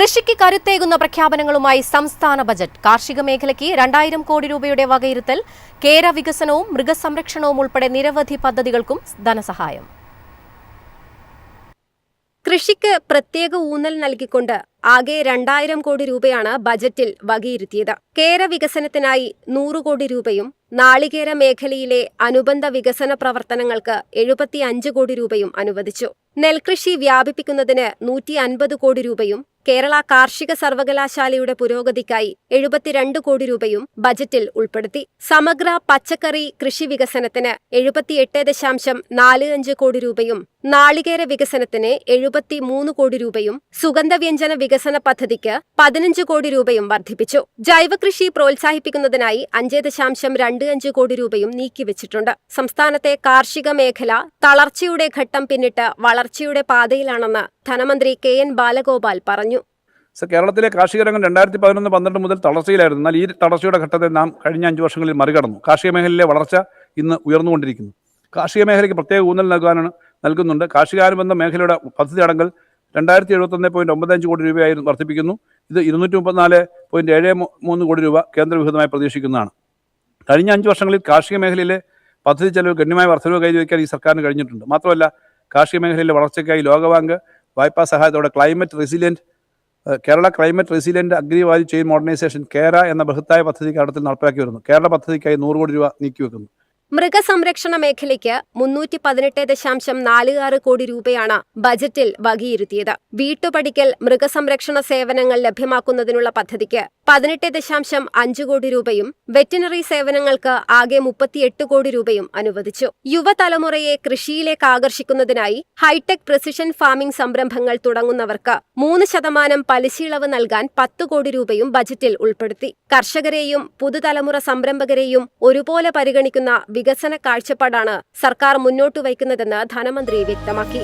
കൃഷിക്ക് കരുത്തേകുന്ന പ്രഖ്യാപനങ്ങളുമായി സംസ്ഥാന ബജറ്റ്. കാർഷിക മേഖലയ്ക്ക് 2000 കോടി രൂപയുടെ വകയിരുത്തൽ. കേര വികസനവും മൃഗസംരക്ഷണവും ഉൾപ്പെടെ നിരവധി പദ്ധതികൾക്കും ധനസഹായം. കൃഷിക്ക് പ്രത്യേക ഊന്നൽ നൽകിക്കൊണ്ട് ആകെ 2000 കോടി രൂപയാണ് ബജറ്റിൽ വകയിരുത്തിയത്. കേര വികസനത്തിനായി 100 കോടി രൂപയും നാളികേര മേഖലയിലെ അനുബന്ധ വികസന പ്രവർത്തനങ്ങൾക്ക് 75 കോടി രൂപയും അനുവദിച്ചു. നെൽകൃഷി വ്യാപിപ്പിക്കുന്നതിന് 150 കോടി രൂപയും കേരള കാർഷിക സർവകലാശാലയുടെ പുരോഗതിക്കായി 72 കോടി രൂപയും ബജറ്റിൽ ഉൾപ്പെടുത്തി. സമഗ്ര പച്ചക്കറി കൃഷി വികസനത്തിന് 78.45 കോടി രൂപയും നാളികേര വികസനത്തിന് 73 കോടി രൂപയും സുഗന്ധവ്യഞ്ജന വികസന പദ്ധതിക്ക് 15 കോടി രൂപയും വർദ്ധിപ്പിച്ചു. ജൈവകൃഷി പ്രോത്സാഹിപ്പിക്കുന്നതിനായി 5.25 കോടി രൂപയും നീക്കിവച്ചിട്ടുണ്ട്. സംസ്ഥാനത്തെ കാർഷിക മേഖല തളർച്ചയുടെ ഘട്ടം പിന്നിട്ട് വളർച്ചയുടെ പാതയിലാണെന്ന് ധനമന്ത്രി KN ബാലഗോപാൽ പറഞ്ഞു. കേരളത്തിലെ കാർഷിക രംഗം 2011-12 മുതൽ തളർച്ചയിലായിരുന്നു. എന്നാൽ ഈ തളർച്ചയുടെ ഘട്ടത്തെ നാം കഴിഞ്ഞ 5 വർഷങ്ങളിൽ മറികടന്നു. കാർഷിക മേഖലയിലെ വളർച്ച ഇന്ന് ഉയർന്നുകൊണ്ടിരിക്കുന്നു. കാർഷിക മേഖലയ്ക്ക് പ്രത്യേക ഊന്നൽ നൽകുന്നുണ്ട്. കാർഷികാനുബന്ധ മേഖലയുടെ പദ്ധതി അടങ്കൽ 2071.95 കോടി രൂപയായി വർദ്ധിപ്പിക്കുന്നു. ഇത് 234.73 കോടി രൂപ കേന്ദ്രവിഹിതമായി പ്രതീക്ഷിക്കുന്നതാണ്. കഴിഞ്ഞ 5 വർഷങ്ങളിൽ കാർഷിക മേഖലയിലെ പദ്ധതി ചെലവ് ഗണ്യമായ വർധനവ് കൈവരിക്കാൻ ഈ സർക്കാരിന് കഴിഞ്ഞിട്ടുണ്ട്. മാത്രമല്ല, കാർഷിക മേഖലയിലെ വളർച്ചയ്ക്കായി ലോകബാങ്ക് വായ്പാ സഹായത്തോടെ Kerala climate resilient agri value chain modernisation Kera എന്ന ബൃഹത്തായ പദ്ധതി കേരളത്തിൽ നടപ്പാക്കി വരുന്നു. കേരള പദ്ധതിക്കായി 100 കോടി രൂപ നീക്കിവെക്കുന്നു. മൃഗസംരക്ഷണ മേഖലയ്ക്ക് 318.46 കോടി രൂപയാണ് ബജറ്റിൽ വകയിരുത്തിയത്. വീട്ടുപടിക്കൽ മൃഗസംരക്ഷണ സേവനങ്ങൾ ലഭ്യമാക്കുന്നതിനുള്ള പദ്ധതിക്ക് 18.5 കോടി രൂപയും വെറ്റിനറി സേവനങ്ങൾക്ക് ആകെ 38 കോടി രൂപയും അനുവദിച്ചു. യുവതലമുറയെ കൃഷിയിലേക്ക് ആകർഷിക്കുന്നതിനായി ഹൈടെക് പ്രിസിഷൻ ഫാമിംഗ് സംരംഭങ്ങൾ തുടങ്ങുന്നവർക്ക് 3% പലിശയിളവ് നൽകാൻ 10 കോടി രൂപയും ബജറ്റിൽ ഉൾപ്പെടുത്തി. കർഷകരെയും പുതുതലമുറ സംരംഭകരെയും ഒരുപോലെ പരിഗണിക്കുന്ന വികസന കാഴ്ചപ്പാടാണ് സർക്കാർ മുന്നോട്ട് വയ്ക്കുന്നതെന്ന് ധനമന്ത്രി വ്യക്തമാക്കി.